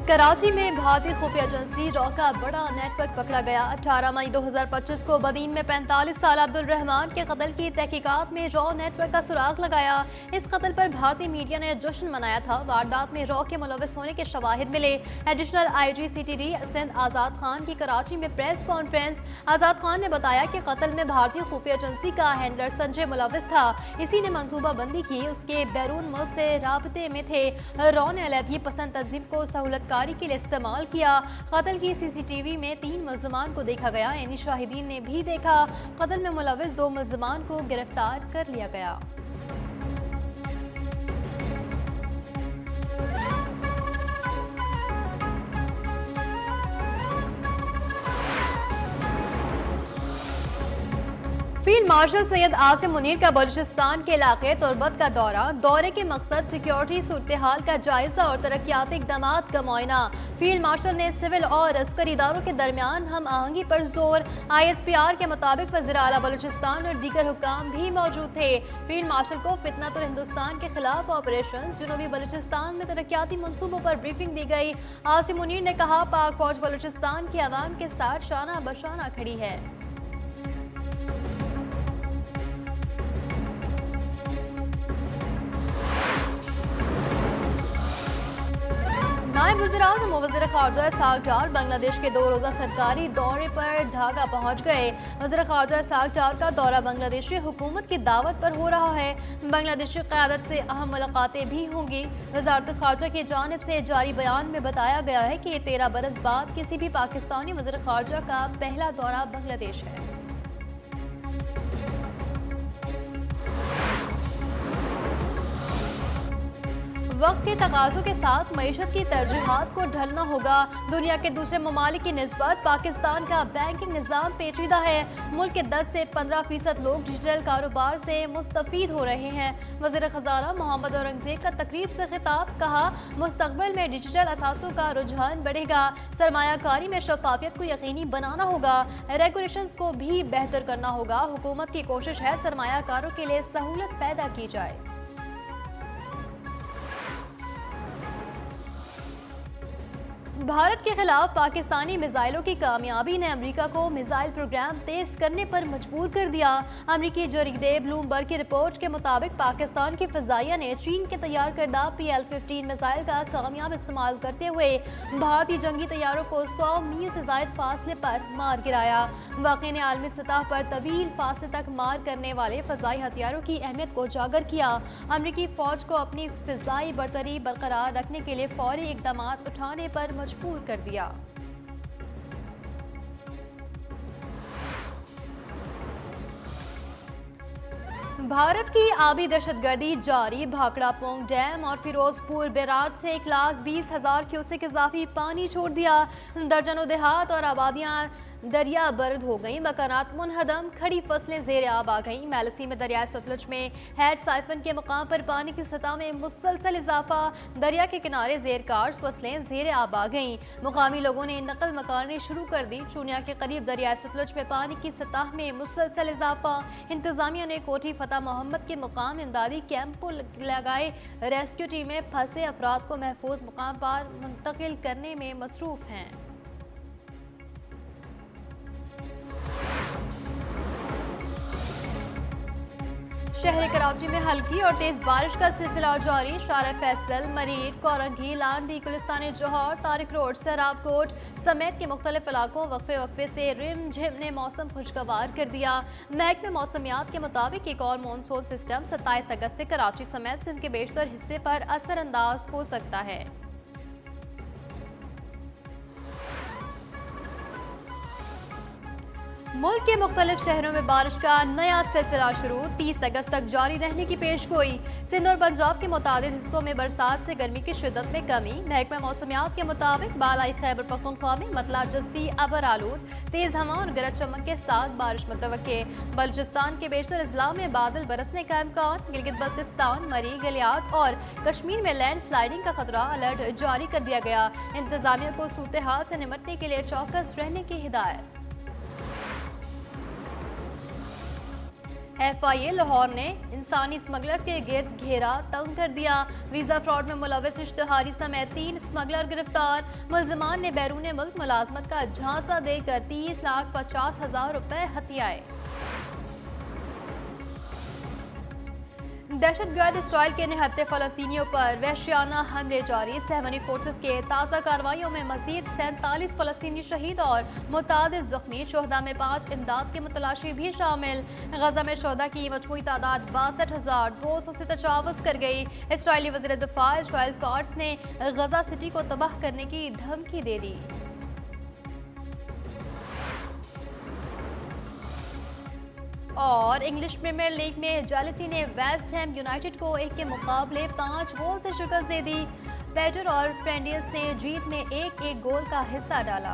कराची में भारतीय खुफिया एजेंसी रॉ का बड़ा नेटवर्क पकड़ा गया। 18 मई 2025 को बदीन में 45 साल अब्दुल रहमान के कत्ल की तहकीकात में रॉ नेटवर्क का सुराग लगाया। इस कत्ल पर भारतीय मीडिया ने जश्न मनाया था। वारदात में रॉ के मुलविस होने के शवाहिद मिले। एडिशनल IG CTD सिंध आज़ाद खान की कराची में प्रेस कॉन्फ्रेंस। आज़ाद खान ने बताया कि कत्ल में भारतीय खुफिया एजेंसी का हैंडलर संजय मुलविस था। इसी ने मंसूबा बंदी की, उसके बैरून मुल्क से राबते में थे। रॉ ने अलहदगी पसंद तंजीम को सहूलतकारी के लिए इस्तेमाल किया। कत्ल की CCTV में 3 मुल्ज़िमान को देखा गया। यानी शाहिदीन ने भी देखा। कत्ल में मुलविस 2 मुल्ज़िमान को गिरफ्तार कर लिया गया। फील्ड मार्शल सैयद आसिम मुनीर का बलूचिस्तान के इलाके तुर्बत का दौरे के मकसद सिक्योरिटी सूरत हाल का जायजा और तरक्याती इक़दाम का मुआयना। फील्ड मार्शल ने सिविल और अस्करी इदारों के दरमियान हम आहंगी पर जोर। ISPR के मुताबिक वज़ीर आला बलूचिस्तान और दीगर हुक्काम भी मौजूद थे। फील्ड मार्शल को फितनतुल हिंदुस्तान के खिलाफ ऑपरेशन जनूबी बलूचिस्तान में तरक्याती मंसूबों पर ब्रीफिंग दी गई। आसिम मुनीर ने कहा, पाक फौज बलूचिस्तान के अवाम के साथ शाना बशाना खड़ी है। नायब वज़ीर-ए-आज़म और वज़ीर ख़ारजा इसहाक़ डार बांग्लादेश के 2 रोज़ा सरकारी दौरे पर ढाका पहुँच गए। वज़ीर ख़ारजा इसहाक़ डार का दौरा बांग्लादेशी हुकूमत की दावत पर हो रहा है। बांग्लादेशी क़यादत से अहम मुलाकातें भी होंगी। वज़ारत ख़ारजा की जानिब से जारी बयान में बताया गया है कि 13 बरस बाद किसी भी पाकिस्तानी वज़ीर ख़ारजा का पहला दौरा बांग्लादेश है। वक्त के तकाज़ों के साथ मईशत की तरजीहात को ढलना होगा। दुनिया के दूसरे ममालिक की निस्बत पाकिस्तान का बैंकिंग निज़ाम पेचीदा है। मुल्क के 10 से 15% लोग डिजिटल कारोबार से मुस्तफ़ीद हो रहे हैं। वज़ीर ख़ज़ाना मोहम्मद औरंगज़ेब का तकरीब से खिताब। कहा, मुस्तक़बिल में डिजिटल असासों का रुझान बढ़ेगा। सरमायाकारी में शफ़ाफ़ियत को यकीनी बनाना होगा। रेगुलेशंस को भी बेहतर करना होगा। हुकूमत की कोशिश है सरमायाकारों के लिए सहूलत पैदा की जाए। भारत के खिलाफ पाकिस्तानी मिसाइलों की कामयाबी ने अमेरिका को मिसाइल प्रोग्राम तेज करने पर मजबूर कर दिया। अमेरिकी जरीदे ब्लूमबर्ग की रिपोर्ट के मुताबिक पाकिस्तान की फ़िज़ाइया ने चीन के तैयार करदा PL-15 मिसाइल का कामयाब इस्तेमाल करते हुए भारतीय जंगी तैयारों को 100 मील से ज़ायद फासले पर मार गिराया। वाक़े ने आलमी सतह पर तवील फासले तक मार करने वाले फ़िज़ाई हथियारों की अहमियत को उजागर किया। अमेरिकी फ़ौज को अपनी फ़िज़ाई बरतरी बरकरार रखने के लिए फ़ौरी इक़दाम उठाने पर मजबूर कर दिया। भारत की आबी दहशतगर्दी जारी। भाखड़ा पोंग डैम और फिरोजपुर बैराज से 1,20,000 क्यूसेक इजाफी पानी छोड़ दिया। दर्जनों देहात और आबादियां दरिया बर्द हो गई। मकानात मुनहदम, खड़ी फसलें ज़ेर आब आ गईं। मैलसी में दरिया सतलुज में हेड साइफन के मकाम पर पानी की सतह में मुसलसल इजाफा। दरिया के किनारे ज़ेर कार्स फसलें ज़ेर आब आ गईं। मुकामी लोगों ने नकल मकानी शुरू कर दी। चूनिया के करीब दरिया सतलुज में पानी की सतह में मुसलसल इजाफा। इंतजामिया ने कोठी फतेह मोहम्मद के मुकाम इमदादी कैंपों लगाए। रेस्क्यू टीमें फंसे अफराद को महफूज मुकाम पर मुंतकिल करने में मसरूफ हैं। शहर कराची में हल्की और तेज बारिश का सिलसिला जारी। शारा फैसल, मरीर, कोरंगी, लांडी, गुलिस्तान जौहर, तारिक रोड, सैराब कोट समेत के मुख्तलिफ इलाकों वक्फे से रिम झिम ने मौसम खुशगवार कर दिया। महकमे मौसमियात के मुताबिक एक और मानसून सिस्टम 27 अगस्त से कराची समेत सिंध के बेशतर हिस्से पर असरअंदाज हो सकता है। मुल्क के मुख्तलिफ शहरों में बारिश का नया सिलसिला शुरू। 30 अगस्त तक जारी रहने की पेशगोई। सिंध और पंजाब के मुतादिद हिस्सों में बरसात से गर्मी की शिद्दत में कमी। महकमा मौसमियात के मुताबिक बालाई खैबर पख्तूनख्वा में मतला जज़वी अबर आलूद, तेज हवा और गरज चमक के साथ बारिश मुतवक्के। बलूचिस्तान के बेशतर अजला में बादल बरसने का इम्कान। गिलगित बल्तिस्तान, मरी, गलियात और कश्मीर में लैंड स्लाइडिंग का खतरा। अलर्ट जारी कर दिया गया। इंतजामिया को सूरत हाल से निपटने के लिए चौकस रहने की हिदायत। FIA लाहौर ने इंसानी स्मगलर्स के गिर्द घेरा तंग कर दिया। वीजा फ्रॉड में मुलविस इश्तिहारी समेत 3 स्मगलर गिरफ्तार। मुलजमान ने बैरून मुल्क मुलाजमत का झांसा देकर 30,50,000 रुपए हथियाए। दहशतगर्द इसराइल के निहत्ते फलस्तीनियों पर वहशियाना हमले जारी। सहमनी फोर्सेस के ताज़ा कार्रवाइयों में मजीद 47 फलस्तीनी शहीद और मुतादिद जख्मी। शोहदा में 5 इमदाद के मुतलाशी भी शामिल। गजा में शोहदा की मजमूई तादाद 62,200 से तजावुज़ कर गई। इसराइली वज़ीर दिफा इस्राइल कार्ड्स ने गजा सिटी को तबाह करने की धमकी दे दी। और इंग्लिश प्रीमियर लीग में जेलसी ने वेस्ट हैम यूनाइटेड को 1 के मुकाबले 5 गोल से शिकस्त दे दी। पेडर और फ्रेंडियस ने जीत में 1-1 गोल का हिस्सा डाला।